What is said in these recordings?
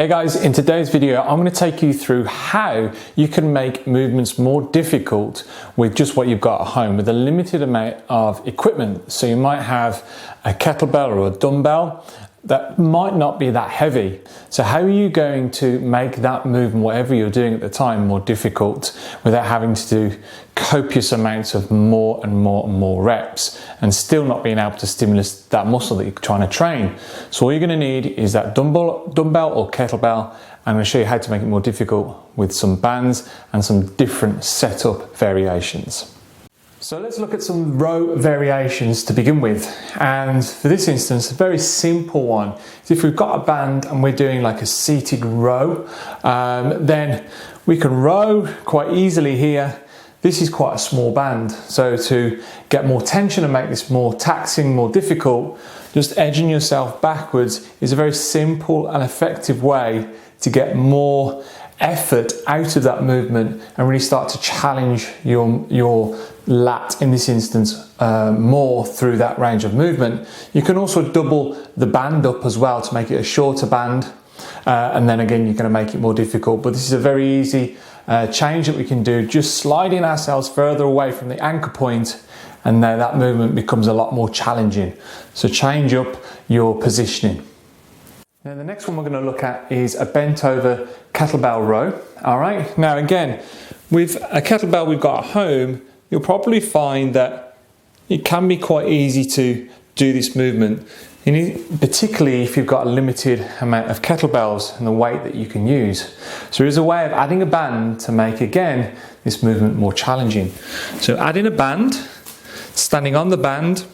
Hey guys, in today's video I'm going to take you through how you can make movements more difficult with just what you've got at home with a limited amount of equipment. So you might have a kettlebell or a dumbbell that might not be that heavy. So how are you going to make that movement, whatever you're doing at the time, more difficult without having to do copious amounts of more and more reps and still not being able to stimulate that muscle that you're trying to train? So all you're going to need is that dumbbell or kettlebell. I'm going to show you how to make it more difficult with some bands and some different setup variations. So let's look at some row variations to begin with. And for this instance, a very simple one is if we've got a band and we're doing like a seated row, then we can row quite easily here. This is quite a small band. So to get more tension and make this more taxing, more difficult, just edging yourself backwards is a very simple and effective way to get more effort out of that movement and really start to challenge your lat, in this instance, more through that range of movement. You can also double the band up as well to make it a shorter band, and then again you're going to make it more difficult. But this is a very easy change that we can do, just sliding ourselves further away from the anchor point, and now that movement becomes a lot more challenging. So change up your positioning. Now the next one we're going to look at is a bent over kettlebell row. All right, now again, with a kettlebell we've got at home, you'll probably find that it can be quite easy to do this movement, particularly if you've got a limited amount of kettlebells and the weight that you can use. So there is a way of adding a band to make, again, this movement more challenging. So adding a band, standing on the band,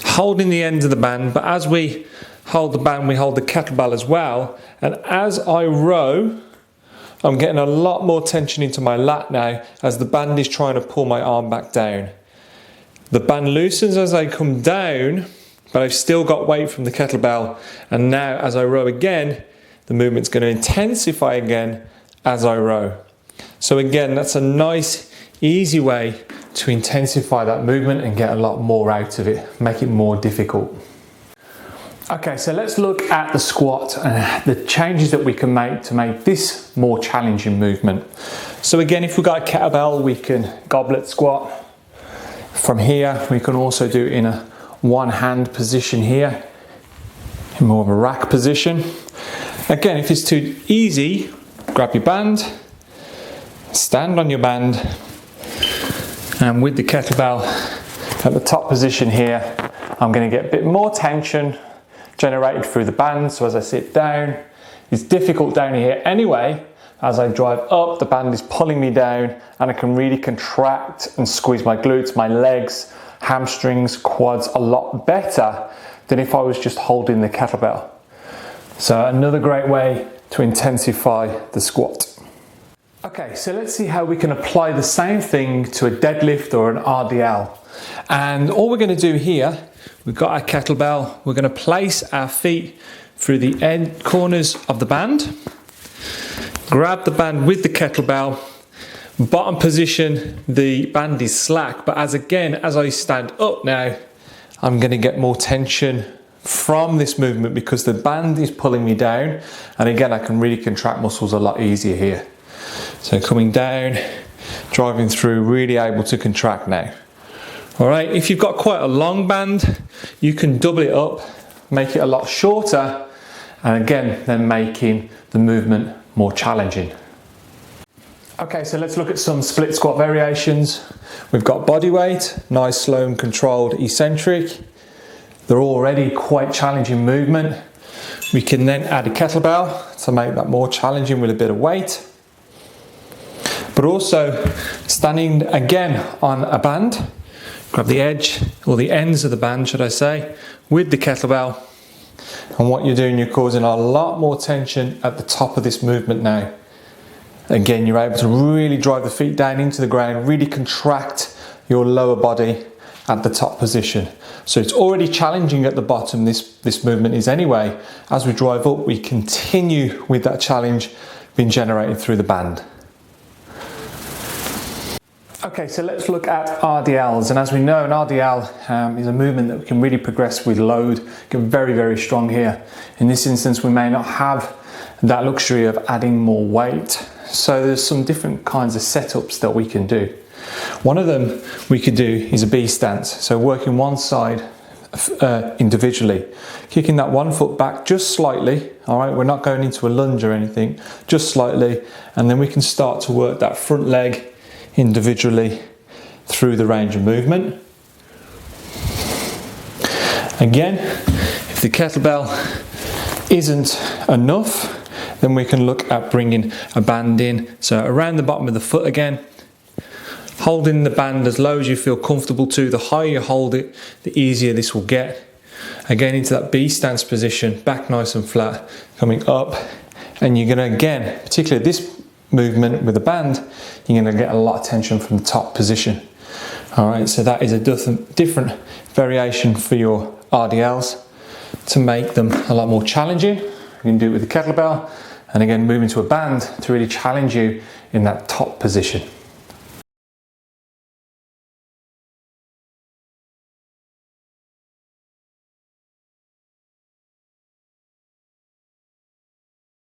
holding the end of the band, but as we hold the band, we hold the kettlebell as well. And as I row, I'm getting a lot more tension into my lat now as the band is trying to pull my arm back down. The band loosens as I come down, but I've still got weight from the kettlebell. And now as I row again, the movement's going to intensify again as I row. So again, that's a nice, easy way to intensify that movement and get a lot more out of it, make it more difficult. Okay, so let's look at the squat and the changes that we can make to make this more challenging movement. So again, if we've got a kettlebell, we can goblet squat. From here, we can also do it in a one-hand position here, in more of a rack position. Again, if it's too easy, grab your band, stand on your band, and with the kettlebell at the top position here, I'm going to get a bit more tension generated through the band. So as I sit down, it's difficult down here anyway. As I drive up, the band is pulling me down and I can really contract and squeeze my glutes, my legs, hamstrings, quads a lot better than if I was just holding the kettlebell. So another great way to intensify the squat. Okay, so let's see how we can apply the same thing to a deadlift or an RDL. And all we're going to do here, we've got our kettlebell, we're going to place our feet through the end corners of the band, grab the band with the kettlebell, bottom position, the band is slack, but as I stand up now, I'm going to get more tension from this movement because the band is pulling me down, and again I can really contract muscles a lot easier here. So coming down, driving through, really able to contract now. All right, if you've got quite a long band, you can double it up, make it a lot shorter, and again, then making the movement more challenging. Okay, so let's look at some split squat variations. We've got body weight, nice, slow and controlled eccentric. They're already quite challenging movement. We can then add a kettlebell to make that more challenging with a bit of weight. But also standing again on a band, grab the edge, or the ends of the band should I say, with the kettlebell. And what you're doing, you're causing a lot more tension at the top of this movement now. Again, you're able to really drive the feet down into the ground, really contract your lower body at the top position. So it's already challenging at the bottom, this movement is anyway. As we drive up, we continue with that challenge being generated through the band. Okay, so let's look at RDLs, and as we know, an RDL is a movement that we can really progress with load, get very, very strong here. In this instance, we may not have that luxury of adding more weight, so there's some different kinds of setups that we can do. One of them we could do is a B stance, so working one side individually, kicking that one foot back just slightly. All right, we're not going into a lunge or anything, just slightly, and then we can start to work that front leg individually through the range of movement. Again, if the kettlebell isn't enough, then we can look at bringing a band in, so around the bottom of the foot again, holding the band as low as you feel comfortable to. The higher you hold it, the easier this will get. Again, into that B stance position, back nice and flat, coming up, and you're going to, again, particularly this movement with the band, you're going to get a lot of tension from the top position. All right, so that is a different variation for your RDLs to make them a lot more challenging. You can do it with the kettlebell, and again, moving to a band to really challenge you in that top position.